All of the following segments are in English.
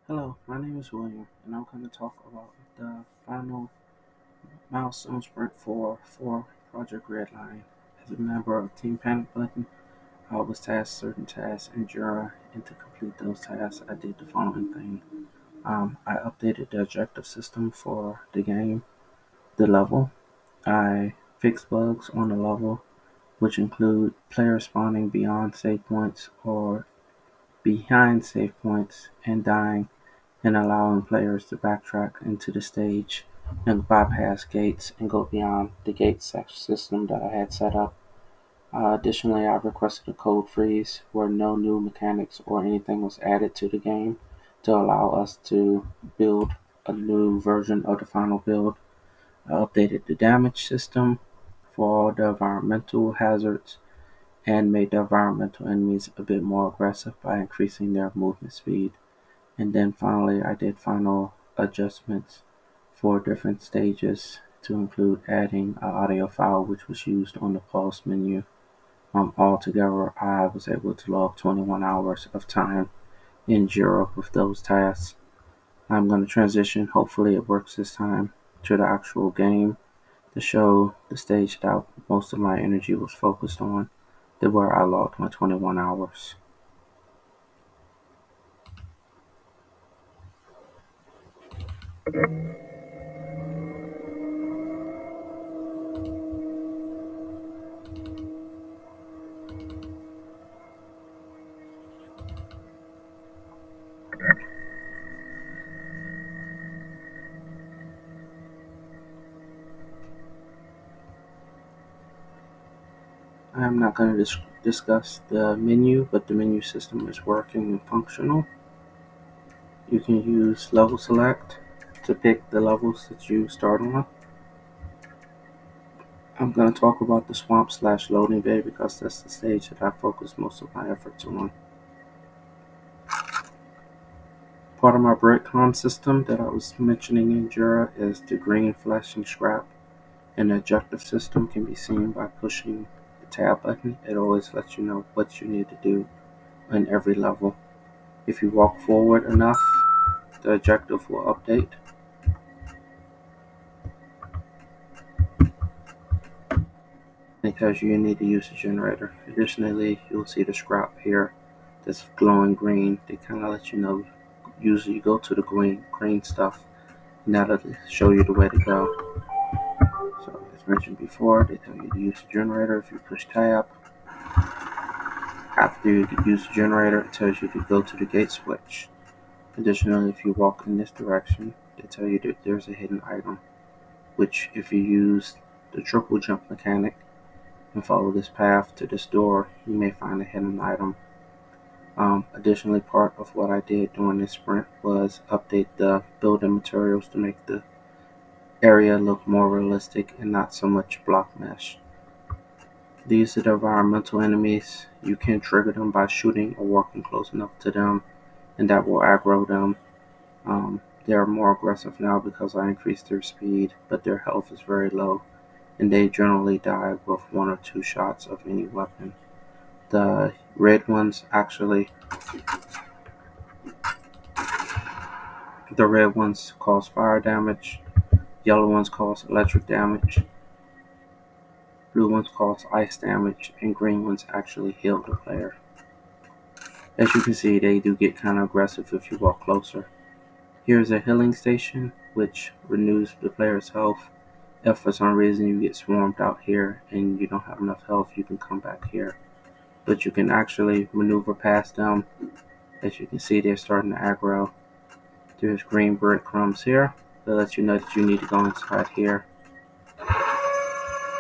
Hello, my name is William, and I'm going to talk about the final milestone sprint for Project Redline. As a member of Team Panic Button, I was tasked certain tasks in Jira, and to complete those tasks, I did the following thing. I updated the objective system for the game, the level. I fixed bugs on the level, which include players spawning beyond save points or behind save points and dying and allowing players to backtrack into the stage and bypass gates and go beyond the gate system that I had set up. Additionally, I requested a code freeze where no new mechanics or anything was added to the game to allow us to build a new version of the final build. I updated the damage system for all the environmental hazards and made the environmental enemies a bit more aggressive by increasing their movement speed. And then finally, I did final adjustments for different stages to include adding an audio file which was used on the pause menu. Altogether, I was able to log 21 hours of time in Jira with those tasks. I'm going to transition, hopefully it works this time, to the actual game to show the stage that most of my energy was focused on, where I logged my 21 hours. I am not going to discuss the menu, but the menu system is working and functional. You can use level select to pick the levels that you start on. I'm going to talk about the swamp / loading bay because that's the stage that I focus most of my efforts on. Part of my breadcrumb system that I was mentioning in Jira is the green flashing scrap, and the objective system can be seen by pushing the tab button. It always lets you know what you need to do in every level. If you walk forward enough, the objective will update. It tells you need to use a generator. Additionally, you'll see the scrap here that's glowing green. They kind of let you know. Usually you go to the green stuff, and that'll show you the way to go. So as mentioned before, they tell you to use the generator. If you push tab, after you use the generator, it tells you to go to the gate switch. Additionally, if you walk in this direction, they tell you that there's a hidden item, which if you use the triple jump mechanic and follow this path to this door, you may find a hidden item. Additionally, part of what I did during this sprint was update the building materials to make the area look more realistic and not so much block mesh. These are the environmental enemies. You can trigger them by shooting or walking close enough to them, and that will aggro them. They are more aggressive now because I increased their speed, but their health is very low, and they generally die with 1 or 2 shots of any weapon. The red ones cause fire damage, yellow ones cause electric damage, blue ones cause ice damage, and green ones actually heal the player. As you can see, they do get kind of aggressive if you walk closer. Here's a healing station, which renews the player's health. If for some reason you get swarmed out here and you don't have enough health, you can come back here. But you can actually maneuver past them. As you can see, they're starting to aggro. There's green breadcrumbs here that lets you know that you need to go inside here.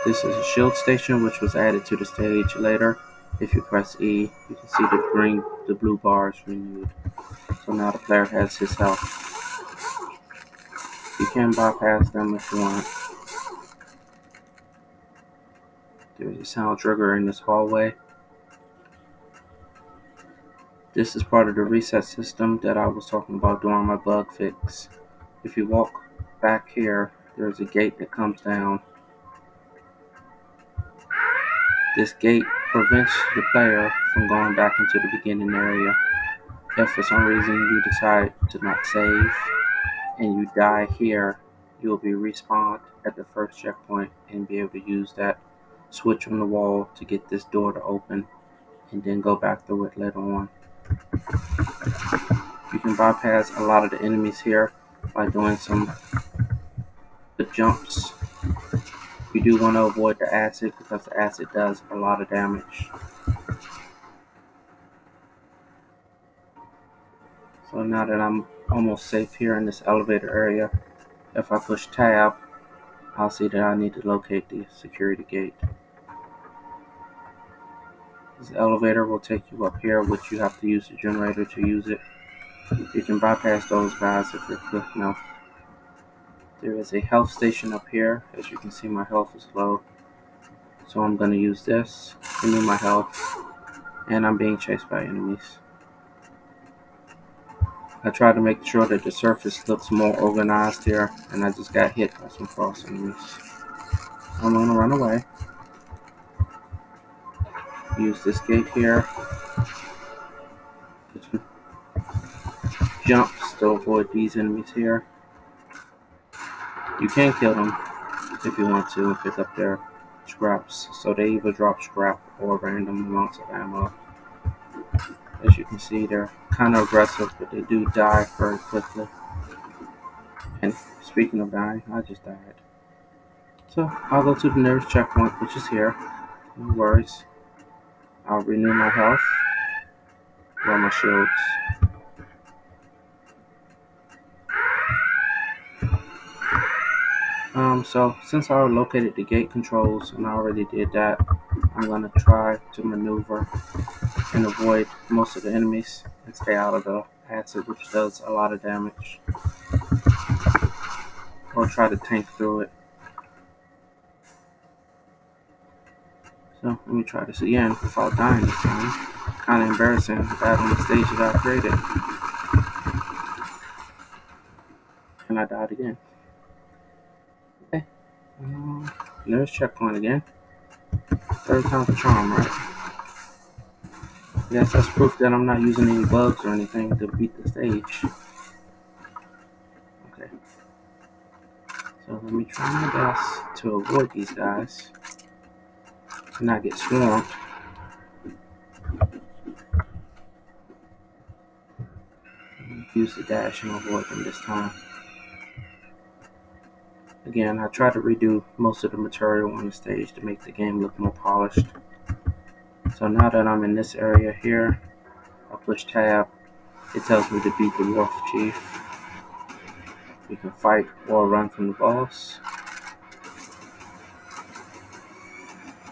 This is a shield station which was added to the stage later. If you press E, you can see the blue bars renewed. So now the player has his health. You can bypass them if you want. There's a sound trigger in this hallway. This is part of the reset system that I was talking about during my bug fix. If you walk back here, there's a gate that comes down. This gate prevents the player from going back into the beginning area. If for some reason you decide to not save and you die here, you'll be respawned at the first checkpoint and be able to use that switch on the wall to get this door to open and then go back through it later on. You can bypass a lot of the enemies here by doing some good jumps. You do want to avoid the acid because the acid does a lot of damage. So now that I'm almost safe here in this elevator area, if I push tab, I'll see that I need to locate the security gate. This elevator will take you up here, which you have to use the generator to use it. You can bypass those guys if you're quick enough. There is a health station up here. As you can see, my health is low. So I'm going to use this to renew my health. And I'm being chased by enemies. I try to make sure that the surface looks more organized here, and I just got hit by some false enemies. I'm going to run away. Use this gate here. Jumps to avoid these enemies here. You can kill them if you want to and pick up their scraps. So they either drop scrap or random amounts of ammo. As you can see, they're kind of aggressive, but they do die very quickly. And speaking of dying, I just died. So I'll go to the nearest checkpoint, which is here. No worries. I'll renew my health. Wear my shields. So since I located the gate controls and I already did that, I'm gonna try to maneuver and avoid most of the enemies and stay out of the acid, which does a lot of damage. Or try to tank through it. So let me try this again without dying this time. Kinda embarrassing that on the stage that I created. And I died again. Okay. There's checkpoint again. Third time's the charm, right? Yes, that's proof that I'm not using any bugs or anything to beat the stage. Okay. So let me try my best to avoid these guys and not get swarmed. Use the dash and avoid them this time. Again, I try to redo most of the material on the stage to make the game look more polished. So now that I'm in this area here, I push tab. It tells me to beat the Wharf Chief. You can fight or run from the boss.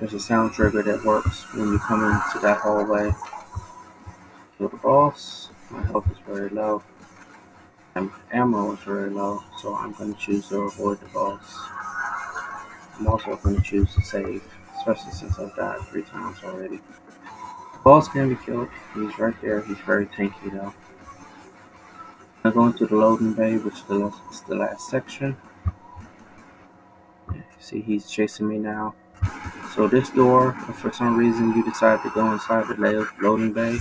There's a sound trigger that works when you come into that hallway. Kill the boss. My health is very low. And ammo is very low, so I'm going to choose to avoid the boss. I'm also going to choose to save, especially since I've died 3 times already. The boss can be killed. He's right there. He's very tanky though. I'm going to the loading bay, which is the last section. Yeah, see, he's chasing me now. So this door, if for some reason you decide to go inside the loading bay,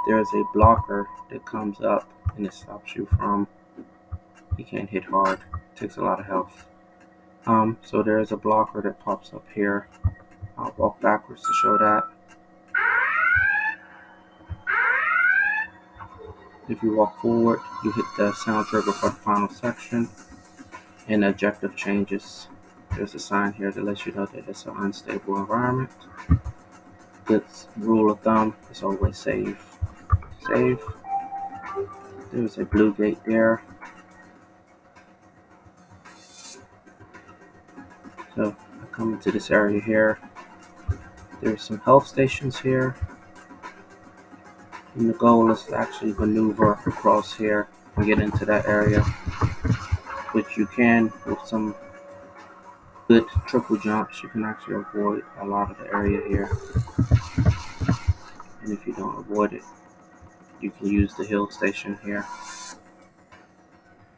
there is a blocker that comes up and it stops you from, you can't hit hard, it takes a lot of health. So there is a blocker that pops up here. I'll walk backwards to show that. If you walk forward, you hit the sound trigger for the final section and the objective changes. There's a sign here that lets you know that it's an unstable environment. Good rule of thumb is always save. Save. There's a blue gate there. So I come into this area here. There's some health stations here. And the goal is to actually maneuver across here and get into that area, which you can with some good triple jumps. You can actually avoid a lot of the area here. And if you don't avoid it, you can use the hill station here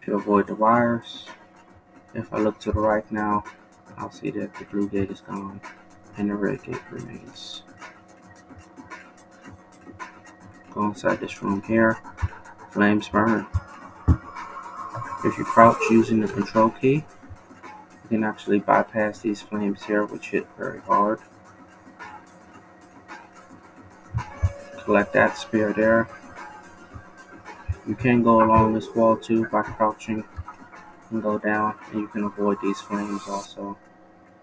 to avoid the wires. If I look to the right now, I'll see that the blue gate is gone and the red gate remains. go inside this room here, flames burn. If you crouch using the control key, you can actually bypass these flames here, which hit very hard. Collect that spear there. You can go along this wall too by crouching and go down, and you can avoid these flames also.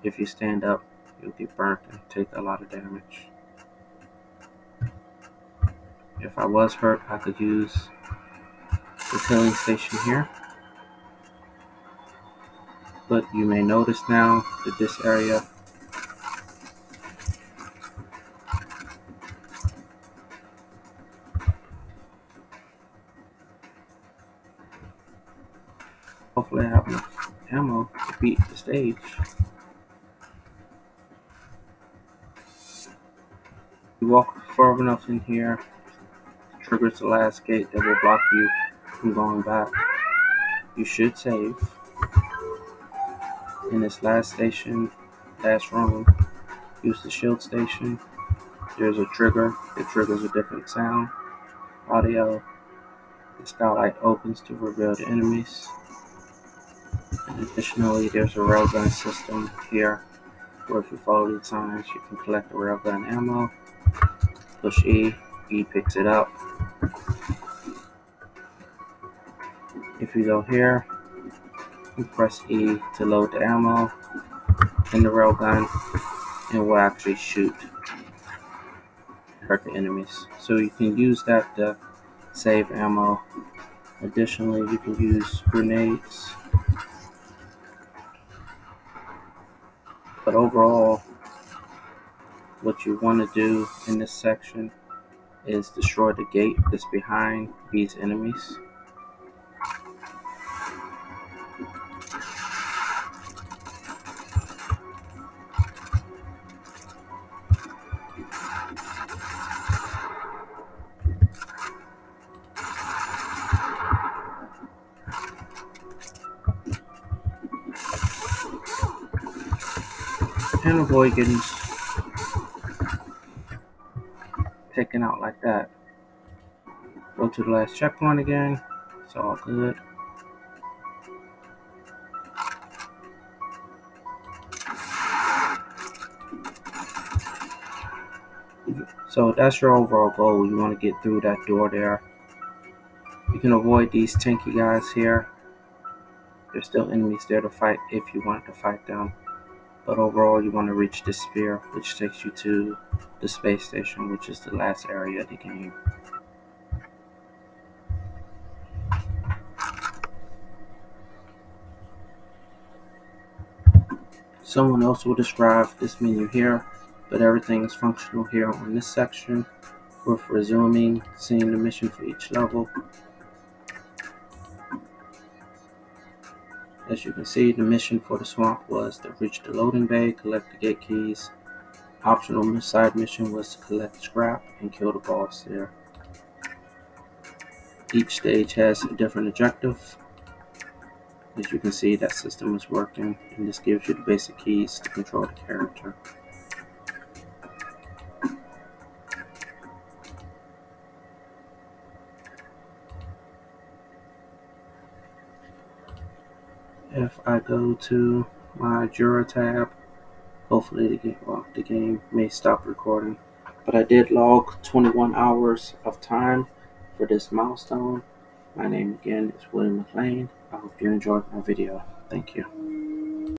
If you stand up, you'll get burnt and take a lot of damage. If I was hurt, I could use the healing station here. But you may notice now that this area hopefully I have enough ammo to beat the stage. You walk far enough in here, triggers the last gate that will block you from going back. You should save. In this last station, last room, use the shield station. There's a trigger that triggers a different sound, audio. The skylight opens to reveal the enemies. And additionally, there's a railgun system here where if you follow the signs, you can collect the railgun ammo. Push E, E picks it up. If you go here, you press E to load the ammo in the railgun, and it will actually shoot and hurt the enemies. So you can use that to save ammo. Additionally, you can use grenades. But overall, what you want to do in this section is destroy the gate that's behind these enemies. And avoid getting taken out like that. Go to the last checkpoint again. It's all good. So that's your overall goal. You want to get through that door there. You can avoid these tanky guys here. There's still enemies there to fight if you want to fight them. But overall, you want to reach this sphere, which takes you to the space station, which is the last area of the game. Someone else will describe this menu here, but everything is functional here on this section. Worth resuming, seeing the mission for each level. As you can see, the mission for the swamp was to reach the loading bay, collect the gate keys. Optional side mission was to collect scrap and kill the boss there. Each stage has a different objective. As you can see, that system is working, and this gives you the basic keys to control the character. If I go to my Jura tab, hopefully the game may stop recording. But I did log 21 hours of time for this milestone. My name again is McLean. I hope you enjoyed my video. Thank you.